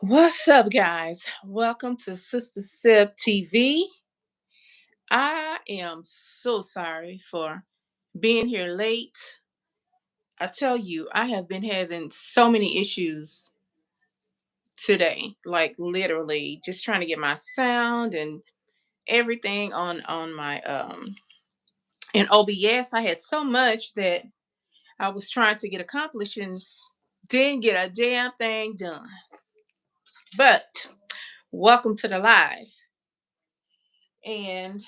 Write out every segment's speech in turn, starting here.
What's up, guys? Welcome to Sister Sib TV. I am so sorry for being here late. I tell you, I have been having so many issues today, like literally just trying to get my sound and everything on my in OBS. I had so much that I was trying to get accomplished and didn't get a damn thing done. But welcome to the live. And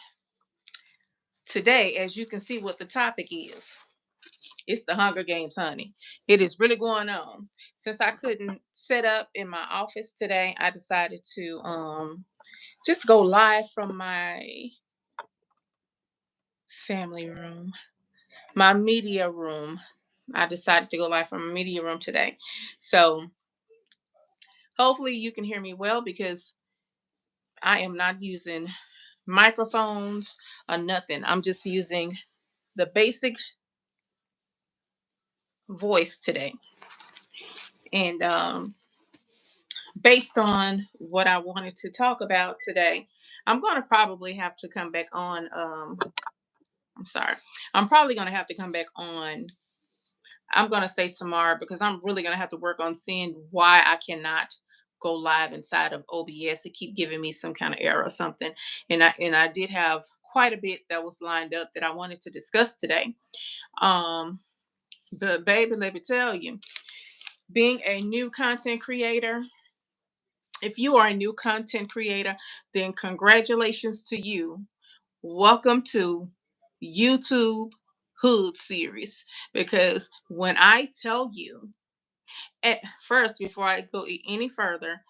today, as you can see what the topic is, it's the Hunger Games, honey. It is really going on. Since I couldn't set up in my office today, I decided to just go live from my family room, my media room. I decided to go live from my media room today. So hopefully you can hear me well because I am not using microphones or nothing. I'm just using the basic voice today. And based on what I wanted to talk about today, I'm going to probably have to come back on. I'm sorry. I'm probably going to have to come back on. I'm going to say tomorrow because I'm really going to have to work on seeing why I cannot go live inside of OBS. It keep giving me some kind of error or something. And I did have quite a bit that was lined up that I wanted to discuss today. Um, but baby, let me tell you, being a new content creator, if you are a new content creator, then congratulations to you. Welcome to YouTube Hood series. Because when I tell you, at first, before I go any further,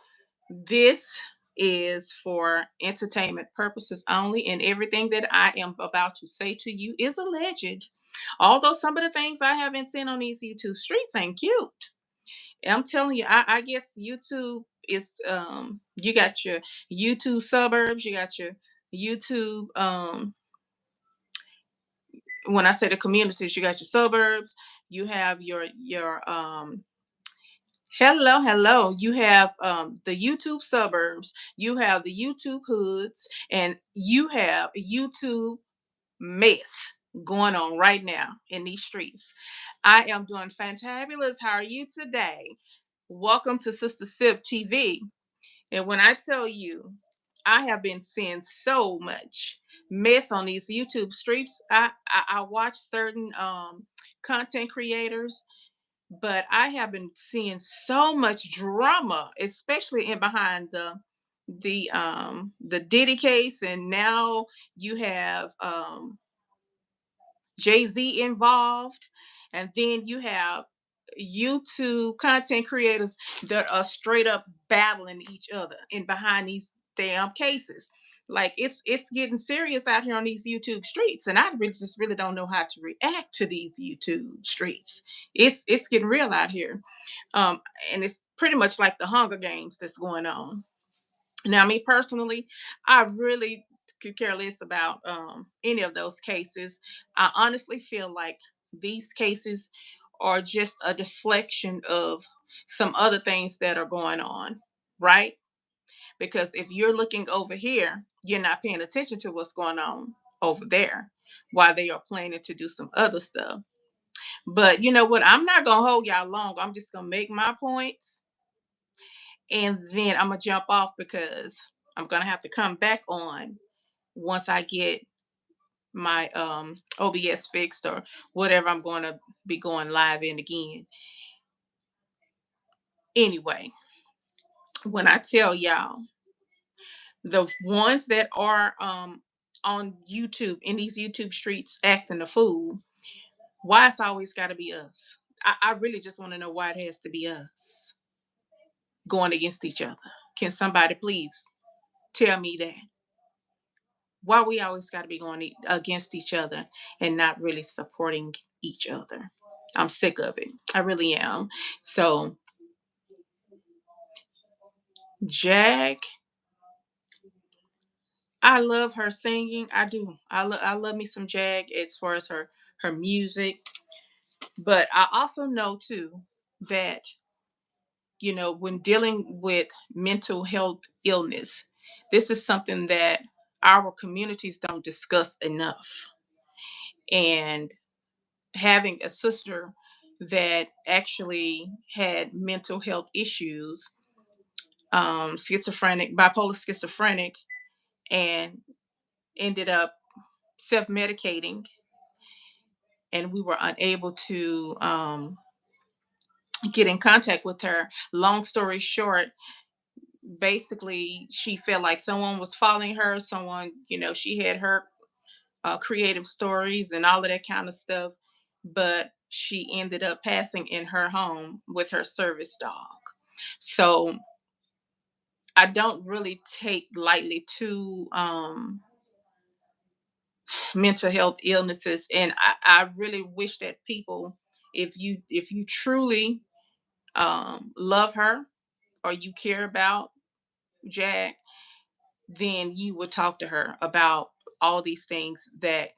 this is for entertainment purposes only, and everything that I am about to say to you is alleged. Although some of the things I have been seeing on these YouTube streets ain't cute. I'm telling you, I guess YouTube is you got your YouTube suburbs, you got your YouTube when I say the communities, you got your suburbs, you have your hello, you have the YouTube suburbs, you have the YouTube hoods, and you have YouTube mess going on right now in these streets. I am doing fantabulous. How are you today? Welcome to Sister Sib TV. And when I tell you, I have been seeing so much mess on these YouTube streets. I watch certain content creators, but I have been seeing so much drama, especially in behind the Diddy case, and now you have Jay-Z involved, and then you have YouTube content creators that are straight up battling each other in behind these damn cases. Like it's getting serious out here on these YouTube streets, and I really don't know how to react to these YouTube streets. It's getting real out here, um, and it's pretty much like the Hunger Games that's going on. Now, me personally, I really could care less about any of those cases. I honestly feel like these cases are just a deflection of some other things that are going on, right? Because if you're looking over here, you're not paying attention to what's going on over there while they are planning to do some other stuff. But you know what? I'm not going to hold y'all long. I'm just going to make my points and then I'm going to jump off because I'm going to have to come back on once I get my OBS fixed or whatever I'm going to be going live in again. Anyway, when I tell y'all, the ones that are on YouTube in these YouTube streets acting a fool, why it's always got to be us? I really just want to know why it has to be us going against each other. Can somebody please tell me that? Why we always got to be going against each other and not really supporting each other? I'm sick of it. I really am. So, Jag, I love her singing. I do. I love me some Jag as far as her music. But I also know too that when dealing with mental health illness, this is something that our communities don't discuss enough. And having a sister that actually had mental health issues, schizophrenic, bipolar schizophrenic, and ended up self medicating, and we were unable to get in contact with her. Long story short, basically, she felt like someone was following her. Someone, she had her creative stories and all of that kind of stuff, but she ended up passing in her home with her service dog. So I don't really take lightly to mental health illnesses, and I really wish that people, if you truly love her, or you care about Jack, then you would talk to her about all these things that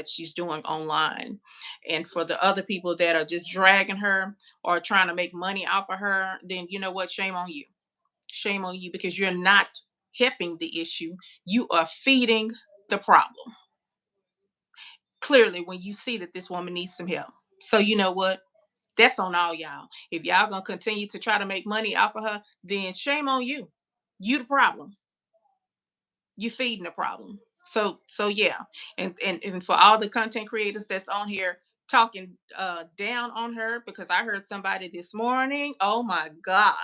she's doing online. And for the other people that are just dragging her or trying to make money off of her, then you know what? Shame on you. Shame on you, because you're not helping the issue. You are feeding the problem. Clearly, when you see that this woman needs some help. So you know what? That's on all y'all. If y'all gonna continue to try to make money off of her, then shame on you. You the problem. You feeding the problem. So yeah. And for all the content creators that's on here talking down on her, because I heard somebody this morning, oh my God,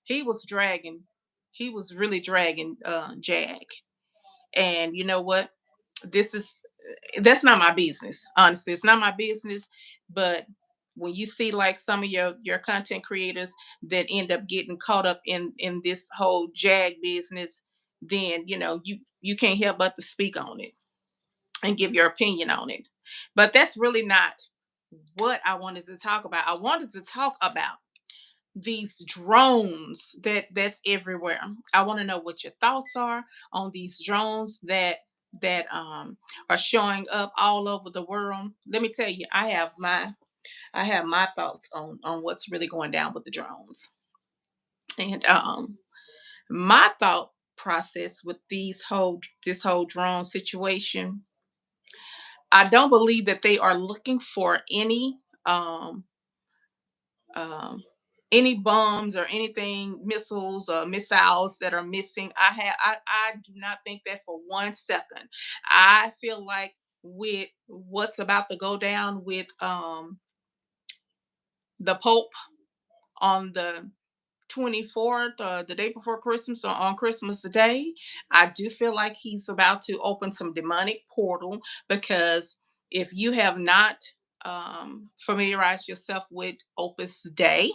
he was dragging, he was really dragging Jag. And you know what? This is That's not my business. Honestly, it's not my business. But when you see like some of your content creators that end up getting caught up in this whole Jag business, then you can't help but to speak on it and give your opinion on it. But that's really not what I wanted to talk about. I wanted to talk about these drones that's everywhere. I want to know what your thoughts are on these drones that are showing up all over the world. Let me tell you, I have my thoughts on what's really going down with the drones. And my thought process with this whole drone situation, I don't believe that they are looking for um um, any bombs or anything, missiles or missiles that are missing. I do not think that for 1 second. I feel like with what's about to go down with the Pope on the 24th, the day before Christmas, or on Christmas Day, I do feel like he's about to open some demonic portal. Because if you have not familiarized yourself with Opus Day,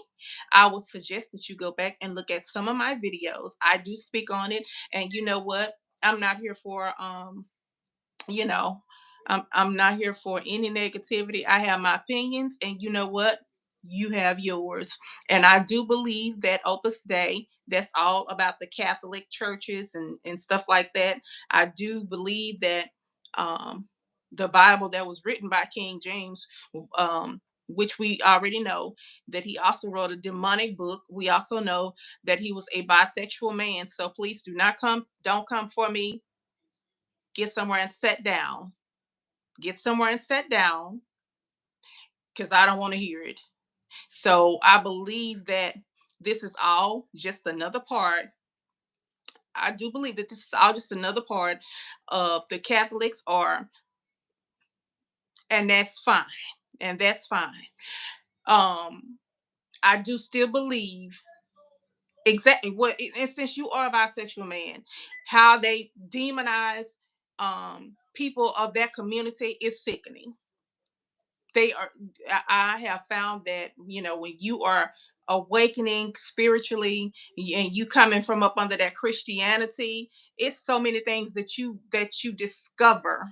I would suggest that you go back and look at some of my videos. I do speak on it. And you know what? I'm not here for you know, I'm not here for any negativity. I have my opinions, and you know what? You have yours. And I do believe that Opus Dei, that's all about the Catholic churches and stuff like that. I do believe that um, the Bible that was written by King James, which we already know, that he also wrote a demonic book. We also know that he was a bisexual man. So please don't come for me. Get somewhere and sit down. Get somewhere and sit down, because I don't want to hear it. So I believe that this is all just another part. I do believe that this is all just another part of the Catholics are, and that's fine. And that's fine. Um, I do still believe exactly what, and since you are a bisexual man, how they demonize people of that community is sickening. They are I have found that when you are awakening spiritually, and you coming from up under that Christianity, it's so many things that you discover.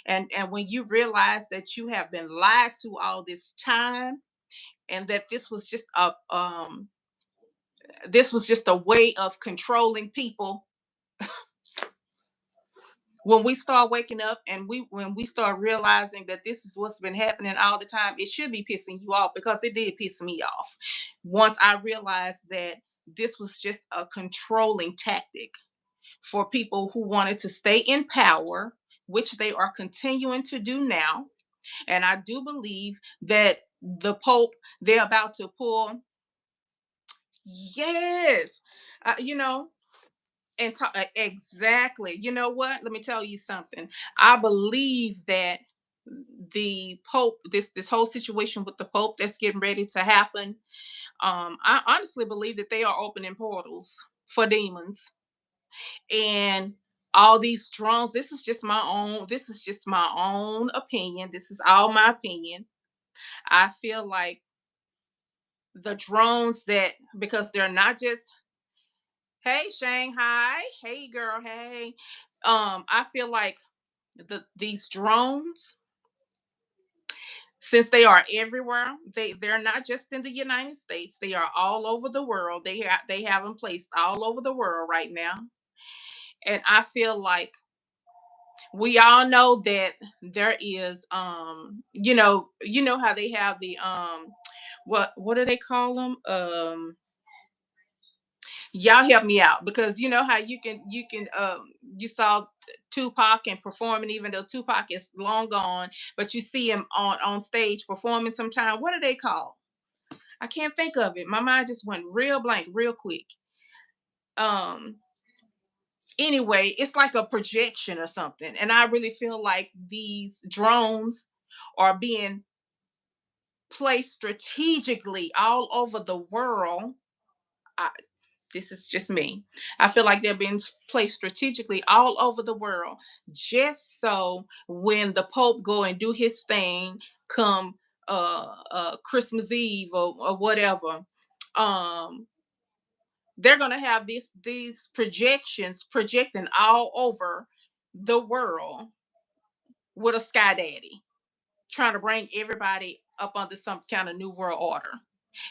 And when you realize that you have been lied to all this time, and that this was just a way of controlling people, When we start waking up and when we start realizing that this is what's been happening all the time, it should be pissing you off, because it did piss me off once I realized that this was just a controlling tactic for people who wanted to stay in power, which they are continuing to do now. And I do believe that the Pope, they're about to pull, yes, you know, and exactly. You know what? Let me tell you something. I believe that the Pope, this whole situation with the Pope that's getting ready to happen, I honestly believe that they are opening portals for demons and all these drones. This is just my own opinion. This is all my opinion. I feel like the drones that, because they're not just, hey Shanghai, hey girl, hey. I feel like these drones, since they are everywhere, they're not just in the United States, they are all over the world. They have them placed all over the world right now. And I feel like we all know that there is, you know how they have the, what do they call them, y'all help me out, because you know how you saw Tupac and performing, even though Tupac is long gone, but you see him on stage performing sometime. What are they called? I can't think of it. My mind just went real blank real quick. um anyway, it's like a projection or something, and I really feel like these drones are being placed strategically all over the world. I, this is just me. I feel like they're being placed strategically all over the world, just so when the Pope go and do his thing, come Christmas Eve or whatever, um, they're gonna have these projections projecting all over the world with a sky daddy, trying to bring everybody up under some kind of new world order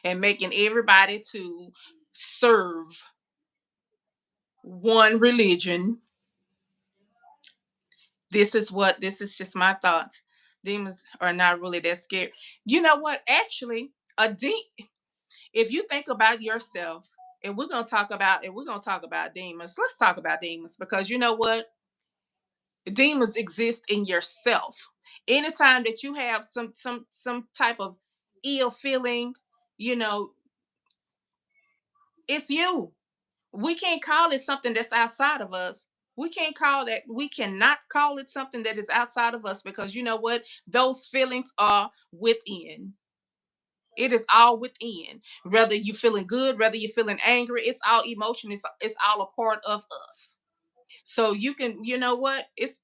and making everybody to serve one religion. This is just my thoughts. Demons are not really that scary. You know what? Actually, if you think about yourself, and we're gonna talk about demons, let's talk about demons, because you know what? Demons exist in yourself. Anytime that you have some type of ill feeling, you know, it's you. We can't call it something that's outside of us. We cannot call it something that is outside of us, because you know what? Those feelings are within. It is all within. Whether you're feeling good, whether you're feeling angry, it's all emotion. It's all a part of us. So you can, you know what? It's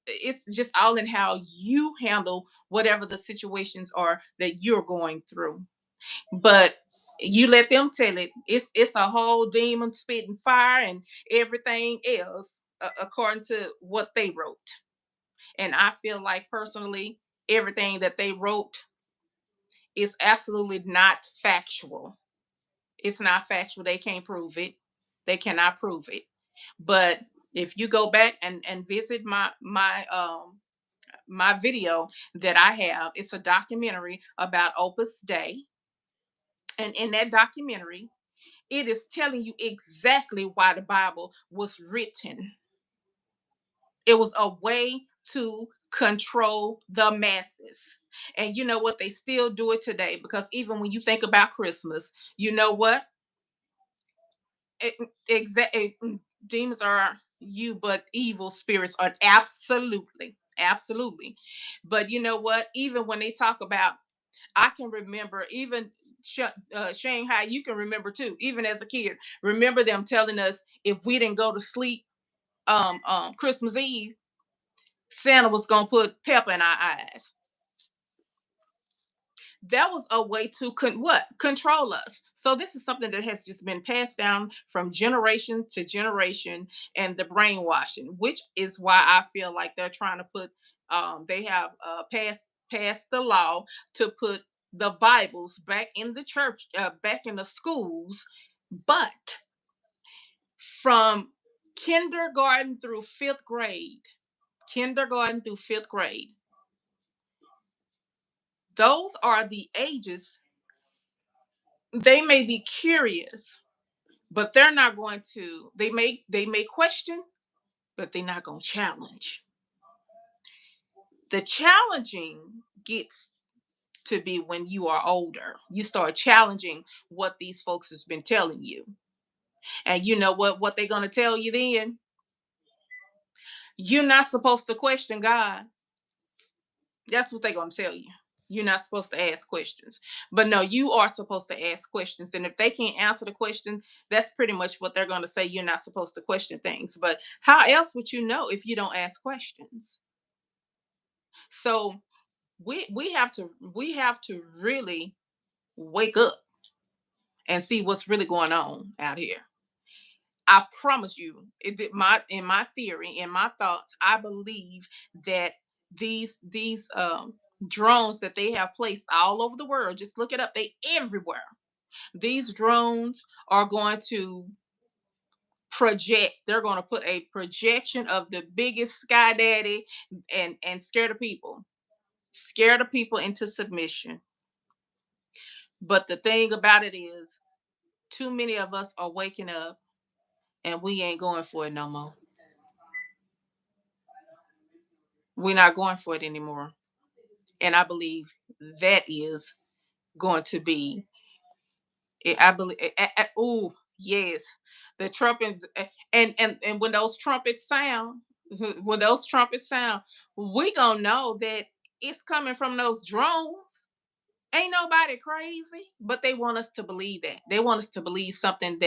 just all in how you handle whatever the situations are that you're going through. But you let them tell it. It's a whole demon spitting fire and everything else, according to what they wrote. And I feel like personally, everything that they wrote is absolutely not factual. It's not factual. They can't prove it. They cannot prove it. But if you go back and visit my video that I have, it's a documentary about Opus Dei. And in that documentary, it is telling you exactly why the Bible was written. It was a way to control the masses. And you know what? They still do it today, because even when you think about Christmas, you know what? Exactly. Demons are you, but evil spirits are absolutely, absolutely. But you know what? Even when they talk about, I can remember even Shanghai, you can remember too, even as a kid. Remember them telling us if we didn't go to sleep Christmas Eve, Santa was gonna put pepper in our eyes. That was a way to control us. So this is something that has just been passed down from generation to generation, and the brainwashing, which is why I feel like they're trying to put, they have passed the law to put the Bibles back in the church, back in the schools, but from kindergarten through fifth grade, kindergarten through fifth grade. Those are the ages. They may be curious, but they're not going to. They may question, but they're not going to challenge. The challenging gets to be when you are older. You start challenging what these folks has been telling you. And you know what they're going to tell you then? You're not supposed to question God. That's what they're going to tell you. You're not supposed to ask questions. But no, you are supposed to ask questions. And if they can't answer the question, that's pretty much what they're going to say. You're not supposed to question things. But how else would you know if you don't ask questions? So we have to really wake up and see what's really going on out here. I promise you, in my theory, in my thoughts, I believe that these drones that they have placed all over the world, just look it up, they everywhere. These drones are going to project. They're going to put a projection of the biggest sky daddy and scare the people into submission. But the thing about it is, too many of us are waking up and we ain't going for it no more. We're not going for it anymore. And I believe that is going to be, I believe, oh, yes, the trumpet, and when those trumpets sound, when those trumpets sound, we gonna know that it's coming from those drones. Ain't nobody crazy, but they want us to believe that. They want us to believe something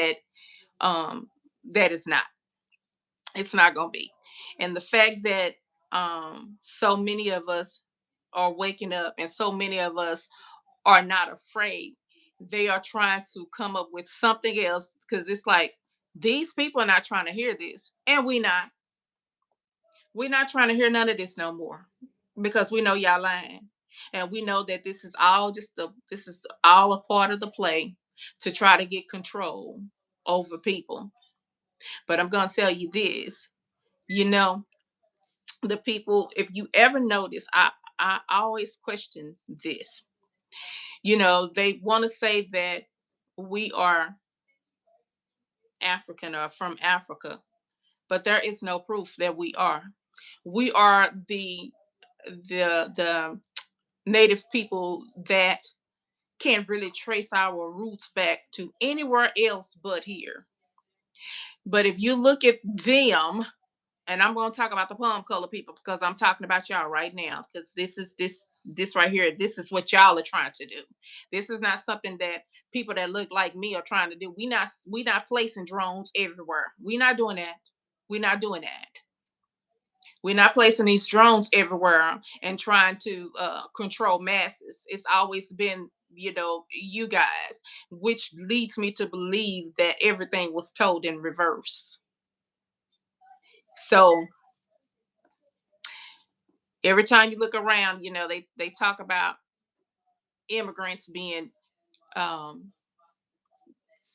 um that is not. It's not gonna be. And the fact that so many of us are waking up and so many of us are not afraid. They are trying to come up with something else because it's like these people are not trying to hear this. And we not. We're not trying to hear none of this no more because we know y'all lying. And we know that this is all a part of the play to try to get control over people. But I'm gonna tell you this, you know, the people, if you ever notice, I always question this. You know, they want to say that we are African or from Africa, but there is no proof that we are. We are the native people that can't really trace our roots back to anywhere else but here. But if you look at them, and I'm going to talk about the palm color people because I'm talking about y'all right now because this right here, this is what y'all are trying to do. This is not something that people that look like me are trying to do. We not placing drones everywhere. We not doing that. We not doing that. We're not placing these drones everywhere and trying to control masses. It's always been, you guys, which leads me to believe that everything was told in reverse. So every time you look around, they talk about immigrants being um,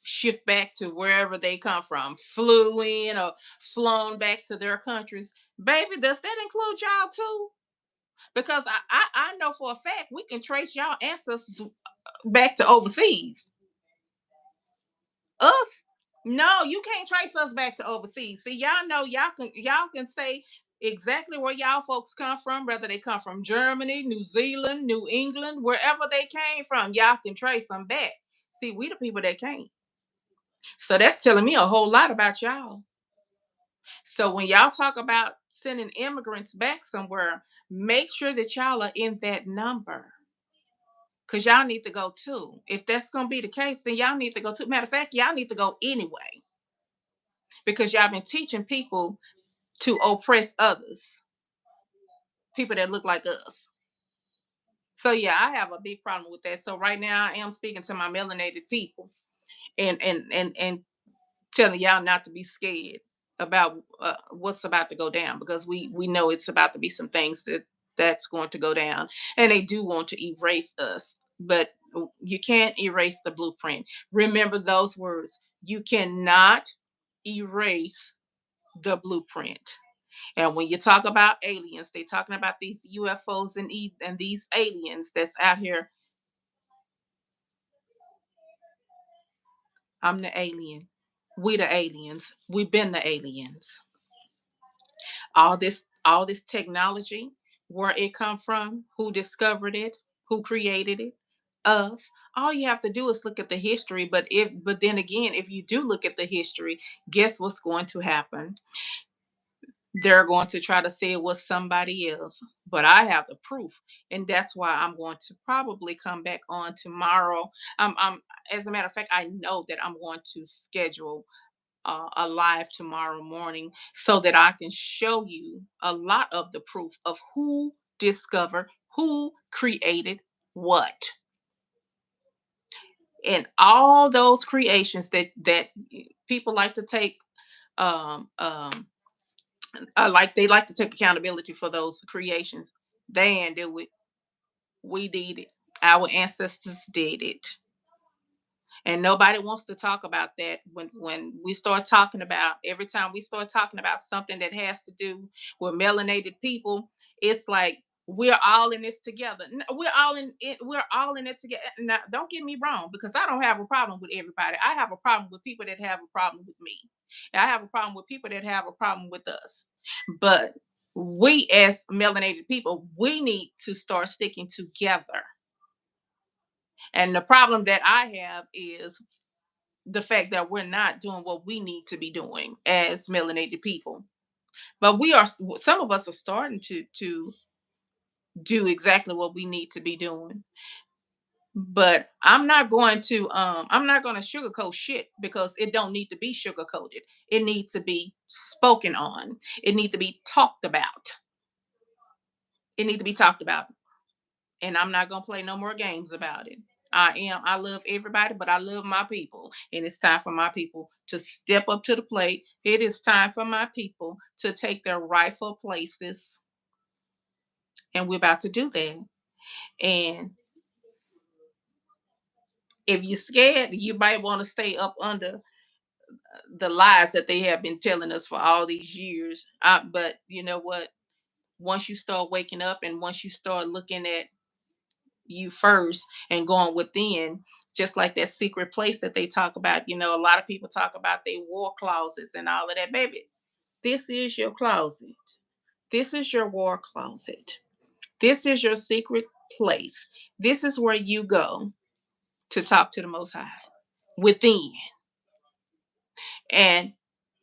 shift back to wherever they come from, flew in or flown back to their countries. Baby, does that include y'all too? Because I know for a fact we can trace y'all ancestors back to overseas. Us? No, you can't trace us back to overseas. See, y'all know y'all can say exactly where y'all folks come from, whether they come from Germany, New Zealand, New England, wherever they came from, y'all can trace them back. See, we the people that can't. So that's telling me a whole lot about y'all. So when y'all talk about sending immigrants back somewhere, make sure that y'all are in that number. Cause y'all need to go too. If that's gonna be the case, then y'all need to go too. Matter of fact, y'all need to go anyway. Because y'all been teaching people to oppress others, people that look like us. So yeah, I have a big problem with that. So right now I am speaking to my melanated people and telling y'all not to be scared about what's about to go down because we know it's about to be some things that's going to go down and they do want to erase us, but you can't erase the blueprint. Remember those words. You cannot erase the blueprint. And when you talk about aliens, they talking about these UFOs and these aliens that's out here. I'm the alien. We the aliens. We've been the aliens. All this technology, where it come from, who discovered it, who created it, us. All you have to do is look at the history. But then again, if you do look at the history, guess what's going to happen? They're going to try to say it was somebody else, but I have the proof, and that's why I'm going to probably come back on tomorrow. As a matter of fact, I know that I'm going to schedule a live tomorrow morning so that I can show you a lot of the proof of who discovered, who created what, and all those creations that people like to take. Um, um, they like to take accountability for those creations. They ain't do it. We did it. Our ancestors did it. And nobody wants to talk about that. When we start talking about, every time we start talking about something that has to do with melanated people, it's like we're all in this together. We're all in it. We're all in it together. Now, don't get me wrong, because I don't have a problem with everybody. I have a problem with people that have a problem with me. I have a problem with people that have a problem with us. But we, as melanated people, we need to start sticking together. And the problem that I have is the fact that we're not doing what we need to be doing as melanated people. But we are, some of us are starting to do exactly what we need to be doing. But I'm not going to sugarcoat shit, because it don't need to be sugarcoated. It needs to be spoken on. It needs to be talked about. It needs to be talked about. And I'm not gonna play no more games about it. I love everybody, but I love my people. And it's time for my people to step up to the plate. It is time for my people to take their rightful places. And we're about to do that. And if you're scared, you might want to stay up under the lies that they have been telling us for all these years. But you know what? Once you start waking up, and once you start looking at you first and going within, just like that secret place that they talk about. A lot of people talk about their war closets and all of that. Baby, this is your closet. This is your war closet. This is your secret place. This is where you go to talk to the Most High within. And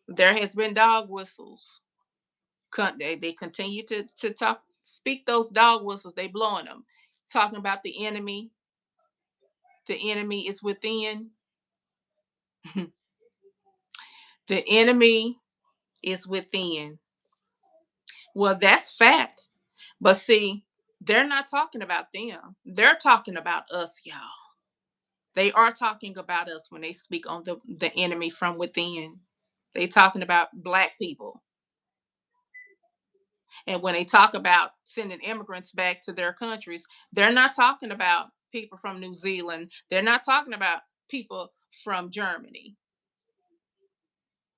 there has been dog whistles. They continue to speak those dog whistles. They blowing them, talking about the enemy. The enemy is within. The enemy is within. Well, that's fact. But see, they're not talking about them. They're talking about us, y'all. They are talking about us when they speak on the enemy from within. They talking about black people. And when they talk about sending immigrants back to their countries, they're not talking about people from New Zealand. They're not talking about people from Germany.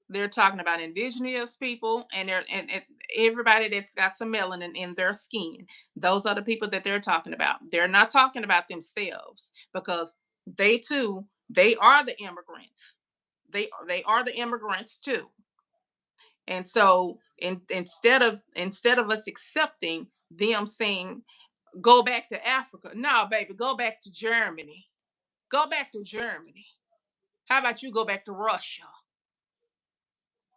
They're talking about indigenous people, and everybody that's got some melanin in their skin. Those are the people that they're talking about. They're not talking about themselves, because they too, they are the immigrants. They are the immigrants too. And so, instead of us accepting them saying, go back to Africa, no, baby, go back to Germany. Go back to Germany. How about you go back to Russia?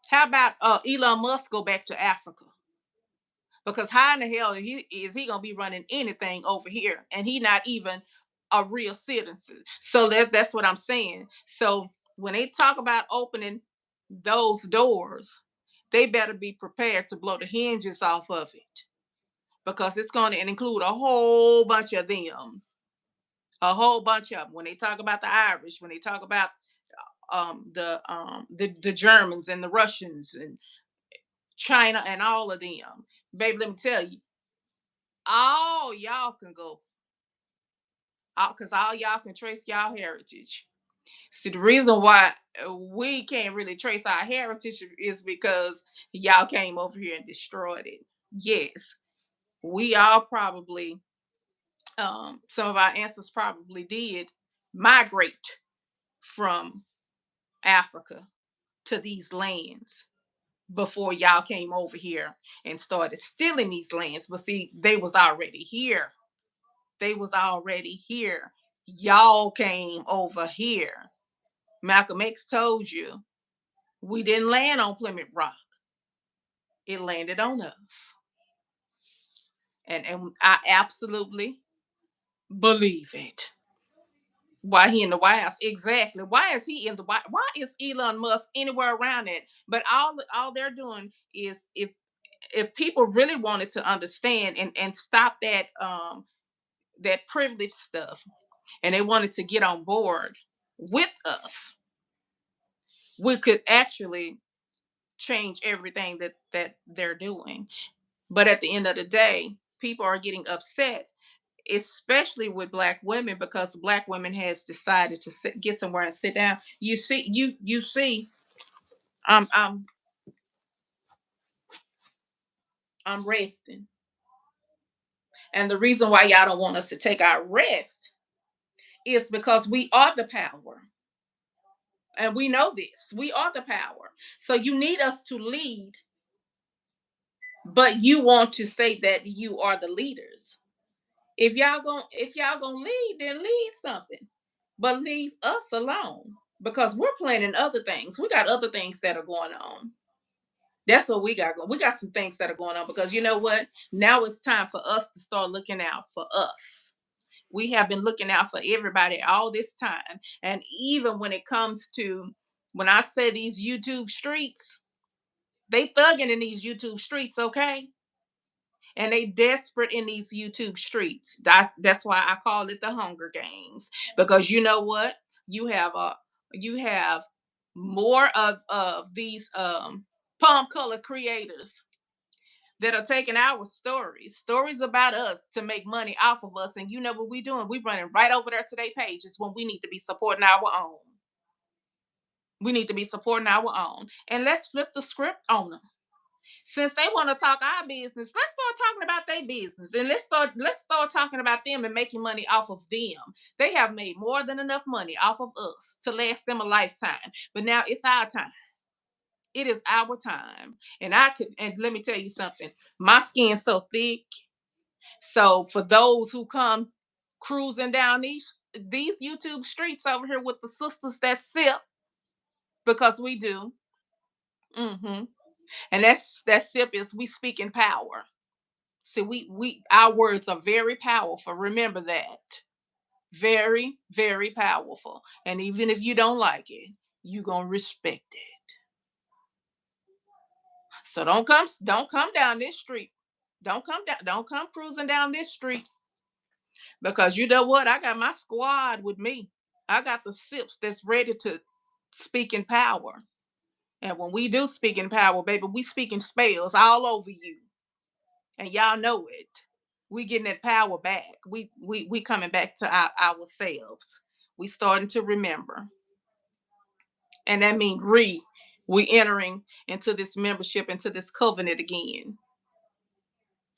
How about Elon Musk go back to Africa? Because how in the hell is he gonna be running anything over here, and he not even a real citizen? So that's what I'm saying. So when they talk about opening those doors, they better be prepared to blow the hinges off of it, because it's going to include a whole bunch of them, a whole bunch of them. When they talk about the Irish, when they talk about the Germans and the Russians and China and all of them. Baby, let me tell you, all y'all can go, because all y'all can trace y'all heritage. See, the reason why we can't really trace our heritage is because y'all came over here and destroyed it. Yes, we all probably, some of our ancestors probably did migrate from Africa to these lands before y'all came over here and started stealing these lands. But see, they was already here. They was already here. Y'all came over here. Malcolm X told you we didn't land on Plymouth Rock. It landed on us. And I absolutely believe it. Why he in the White House? Exactly. Why is he in the White? Why is Elon Musk anywhere around it? But all they're doing is, if people really wanted to understand and stop that privilege stuff, and they wanted to get on board with us, we could actually change everything that they're doing. But at the end of the day, people are getting upset, especially with black women, because black women has decided to get somewhere and sit down. You see, I'm I'm I'm resting, and the reason why y'all don't want us to take our rest is because we are the power, and we know this. We are the power. So you need us to lead, but you want to say that you are the leaders. If y'all gonna lead, then lead something, but leave us alone, because we're planning other things. We got other things that are going on. That's what we got going. We got some things that are going on, because you know what? Now it's time for us to start looking out for us. We have been looking out for everybody all this time, and even when it comes to, when I say these YouTube streets, they thugging in these YouTube streets, okay? And they desperate in these YouTube streets. That's why I call it the Hunger Games, because you know what? You have more of these palm color creators that are taking our stories about us to make money off of us. And you know what we doing? We running right over there to their pages when we need to be supporting our own. We need to be supporting our own. And let's flip the script on them. Since they want to talk our business, let's start talking about their business, and let's start talking about them and making money off of them. They have made more than enough money off of us to last them a lifetime. But now it's our time. It is our time. And let me tell you something. My skin's so thick. So for those who come cruising down these YouTube streets over here with the sisters that sip, because we do. hmm And that sip is, we speak in power. See, we our words are very powerful. Remember that. Very, very powerful. And even if you don't like it, you're gonna respect it. So don't come down this street. Don't come cruising down this street, because you know what? I got my squad with me. I got the sips that's ready to speak in power. And when we do speak in power, baby, we speaking spells all over you. And y'all know it. We getting that power back. We coming back to ourselves. We starting to remember, and that means we entering into this membership, into this covenant again.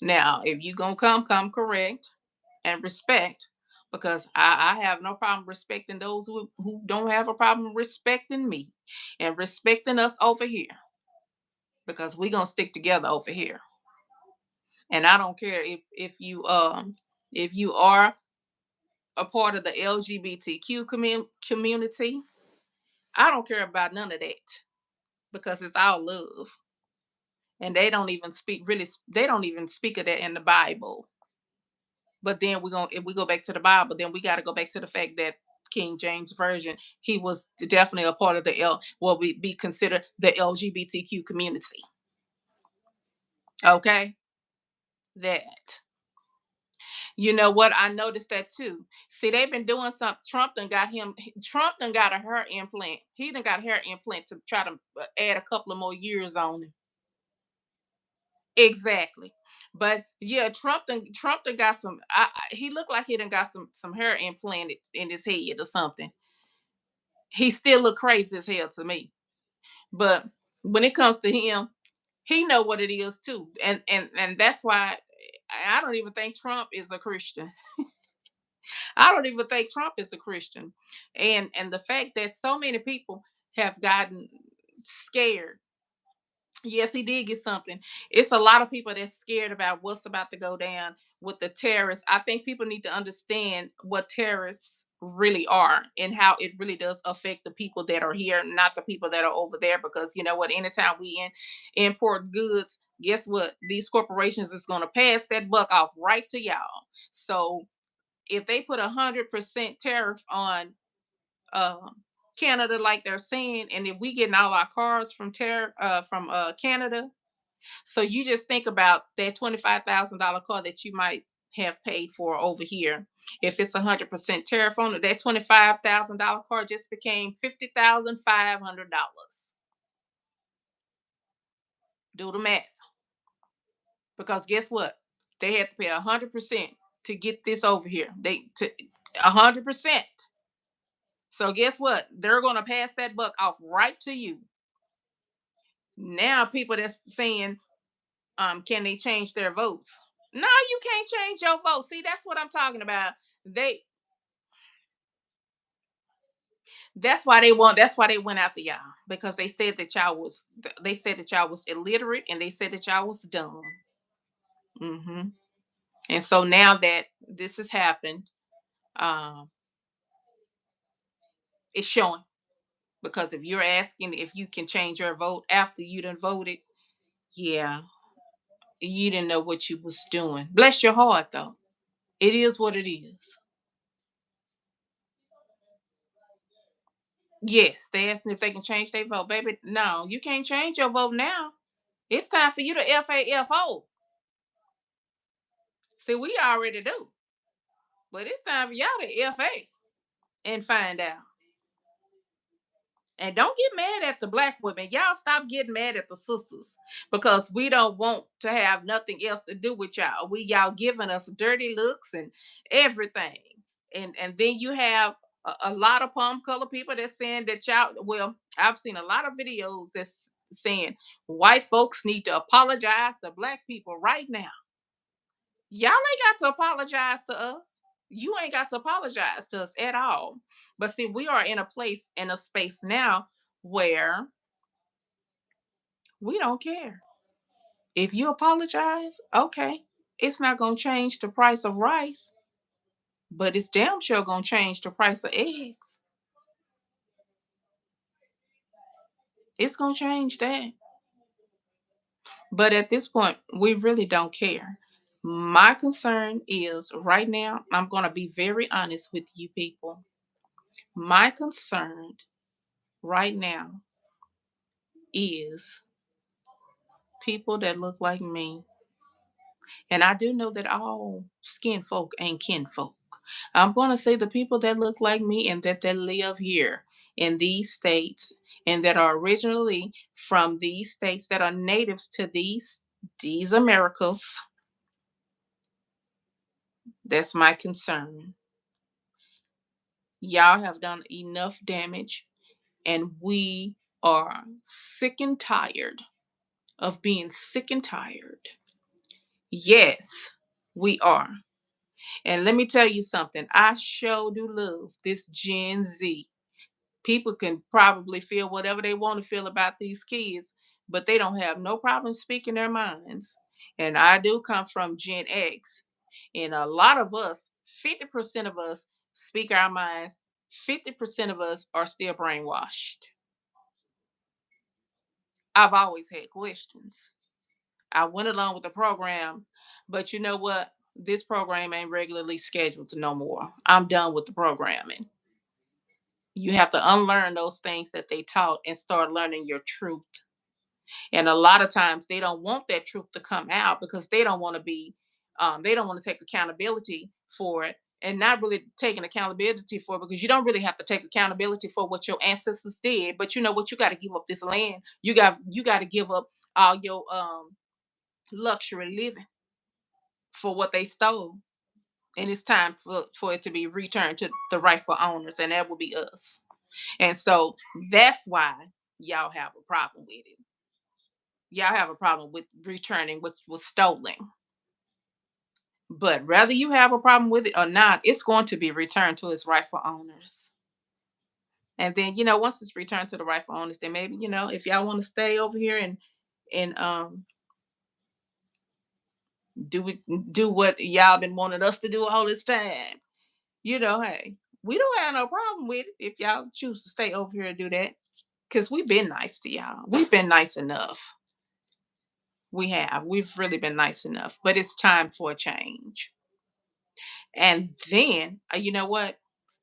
Now, if you gonna come correct and respect, because I have no problem respecting those who don't have a problem respecting me and respecting us over here, because we gonna stick together over here. And I don't care if you are a part of the LGBTQ community. I don't care about none of that, because it's all love. And they don't even speak really, they don't even speak of that in the Bible. But then if we go back to the Bible, then we got to go back to the fact that King James Version, he was definitely a part of what we be considered the LGBTQ community. Okay? That. You know what? I noticed that too. See, they've been doing something. Trump done got a hair implant. He done got a hair implant to try to add a couple of more years on him. Exactly. But yeah, Trump done got some. He looked like he done got some hair implanted in his head or something. He still look crazy as hell to me. But when it comes to him, he know what it is too. And that's why I don't even think Trump is a Christian. I don't even think Trump is a Christian. And the fact that so many people have gotten scared. Yes, he did get something. It's a lot of people that's scared about what's about to go down with the tariffs. I think people need to understand what tariffs really are and how it really does affect the people that are here, not the people that are over there. Because you know what, anytime we import goods, guess what? These corporations is going to pass that buck off right to y'all. So if they put 100% tariff on um Canada, like they're saying, and if we getting all our cars from Canada, so you just think about that $25,000 car that you might have paid for over here. If it's 100% tariff on it, that $25,000 car just became $50,500. Do the math, because guess what? They had to pay 100% to get this over here. They to 100%. So guess what? They're gonna pass that buck off right to you. Now people that's saying, can they change their votes? No, you can't change your vote. See, that's what I'm talking about. They that's why they went after y'all, because they said that y'all was illiterate, and they said that y'all was dumb. hmm And so now that this has happened, um, it's showing, because if you're asking if you can change your vote after you done voted, yeah, you didn't know what you was doing. Bless your heart though. It is what it is. Yes, they asking if they can change their vote. Baby, no, you can't change your vote now. It's time for you to FAFO. See, we already do. But it's time for y'all to FA and find out. And don't get mad at the black women. Y'all stop getting mad at the sisters, because we don't want to have nothing else to do with y'all. Y'all giving us dirty looks and everything. And then you have a lot of palm color people that's saying that y'all, well, I've seen a lot of videos that's saying white folks need to apologize to black people right now. Y'all ain't got to apologize to us. You ain't got to apologize to us at all. But see, we are in a place, in a space now where we don't care. If you apologize, okay, it's not going to change the price of rice, but it's damn sure going to change the price of eggs. It's going to change that. But at this point, we really don't care. My concern is right now, I'm going to be very honest with you people. My concern right now is people that look like me. And I do know that all skin folk ain't kin folk. I'm going to say the people that look like me and that live here in these states, and that are originally from these states, that are natives to these Americas. That's my concern. Y'all have done enough damage, and we are sick and tired of being sick and tired. Yes, we are. And let me tell you something. I sure do love this Gen Z. People can probably feel whatever they want to feel about these kids, but they don't have no problem speaking their minds. And I do come from Gen X. And a lot of us, 50% of us, speak our minds. 50% of us are still brainwashed. I've always had questions. I went along with the program, but you know what? This program ain't regularly scheduled no more. I'm done with the programming. You have to unlearn those things that they taught and start learning your truth. And a lot of times they don't want that truth to come out, because they don't want to they don't want to take accountability for it, and not really taking accountability for it, because you don't really have to take accountability for what your ancestors did. But you know what? You got to give up this land. You got to give up all your luxury living for what they stole. And it's time for it to be returned to the rightful owners, and that will be us. And so that's why y'all have a problem with it. Y'all have a problem with returning what was stolen. But whether you have a problem with it or not, it's going to be returned to its rightful owners. And then, once it's returned to the rightful owners, then maybe, if y'all want to stay over here and do it, do what y'all been wanting us to do all this time, hey, we don't have no problem with it if y'all choose to stay over here and do that. Because we've been nice to y'all. We've been nice enough. We have. We've really been nice enough. But it's time for a change. And then, you know what?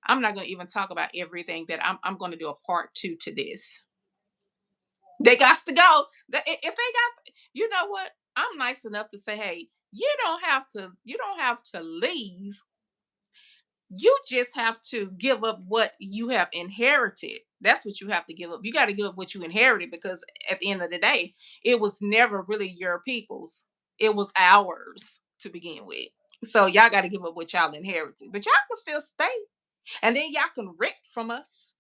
I'm not going to even talk about everything that I'm going to do a part two to this. They got to go. If they got, you know what? I'm nice enough to say, hey, you don't have to leave. You just have to give up what you have inherited. That's what you have to give up. You got to give up what you inherited, because at the end of the day, it was never really your people's. It was ours to begin with. So y'all got to give up what y'all inherited. But y'all can still stay. And then y'all can rent from us.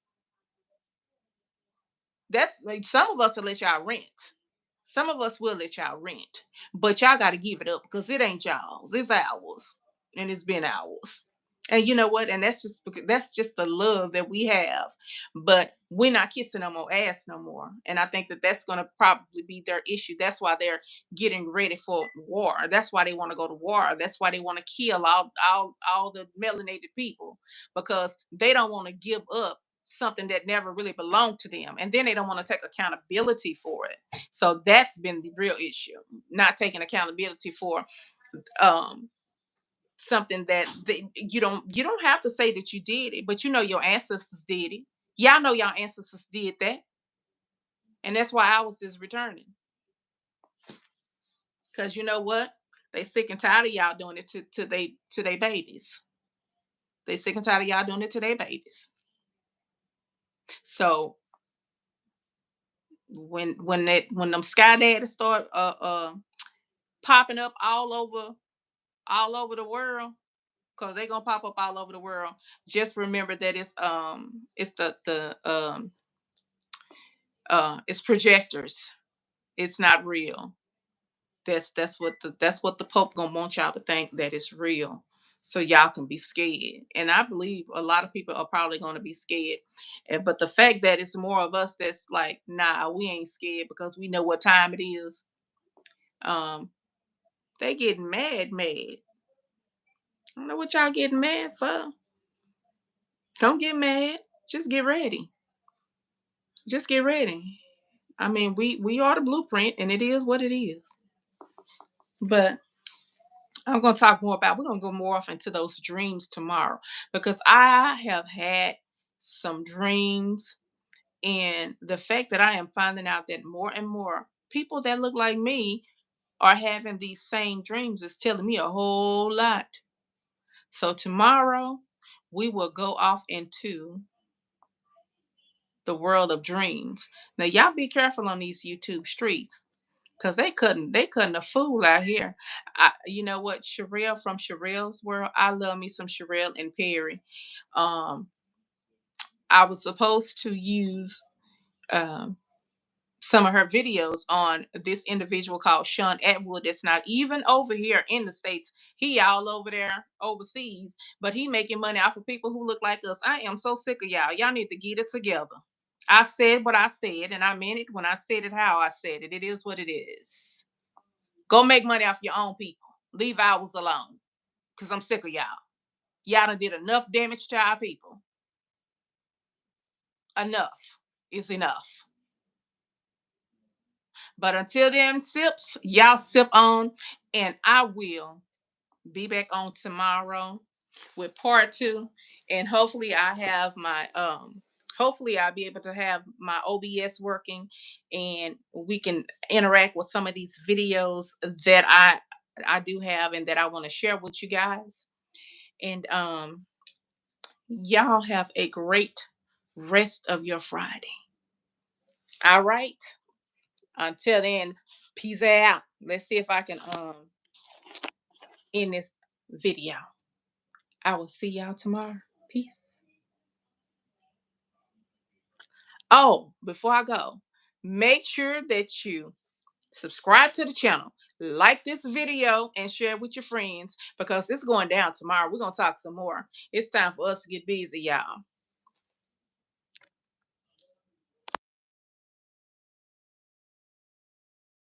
That's like, some of us will let y'all rent. Some of us will let y'all rent, but y'all got to give it up because it ain't y'all's. It's ours, and it's been ours. And you know what? And that's just the love that we have. But we're not kissing no more ass no more. And I think that that's going to probably be their issue. That's why they're getting ready for war. That's why they want to go to war. That's why they want to kill all the melanated people, because they don't want to give up something that never really belonged to them, and then they don't want to take accountability for it. So that's been the real issue, not taking accountability for um something that you don't have to say that you did it, but your ancestors did it. Y'all know your ancestors did that, and that's why ours is returning. Because you know what? They sick and tired of y'all doing it to their babies. They sick and tired of y'all doing it to their babies. So when them sky daddies start popping up all over the world, because they're gonna pop up all over the world, just remember that it's it's projectors. It's not real. That's what the Pope gonna want y'all to think, that it's real, so y'all can be scared. And I believe a lot of people are probably gonna be scared. But the fact that it's more of us that's like, nah, we ain't scared because we know what time it is. Um, they getting mad. I don't know what y'all getting mad for. Don't get mad. Just get ready. Just get ready. I mean, we are the blueprint, and it is what it is. But we're gonna go more off into those dreams tomorrow, because I have had some dreams, and the fact that I am finding out that more and more people that look like me are having these same dreams is telling me a whole lot. So tomorrow we will go off into the world of dreams. Now y'all be careful on these YouTube streets, because they couldn't a fool out here. You know what, Sherelle from Sherelle's World, I love me some Sherelle and Perry. Um, I was supposed to use um, some of her videos on this individual called Sean Atwood, that's not even over here in the States. He all over there overseas, but he making money off of people who look like us. I am so sick of y'all. Y'all need to get it together. I said what I said, and I meant it when I said it how I said it. It is what it is. Go make money off your own people. Leave ours alone. Because I'm sick of y'all. Y'all done did enough damage to our people. Enough is enough. But until then, sips, y'all sip on. And I will be back on tomorrow with part two. And hopefully I'll be able to have my OBS working, and we can interact with some of these videos that I do have and that I want to share with you guys. And y'all have a great rest of your Friday. All right. Until then, peace out. Let's see if I can end this video. I will see y'all tomorrow. Peace. Oh, before I go, make sure that you subscribe to the channel, like this video, and share it with your friends because it's going down tomorrow. We're going to talk some more. It's time for us to get busy, y'all.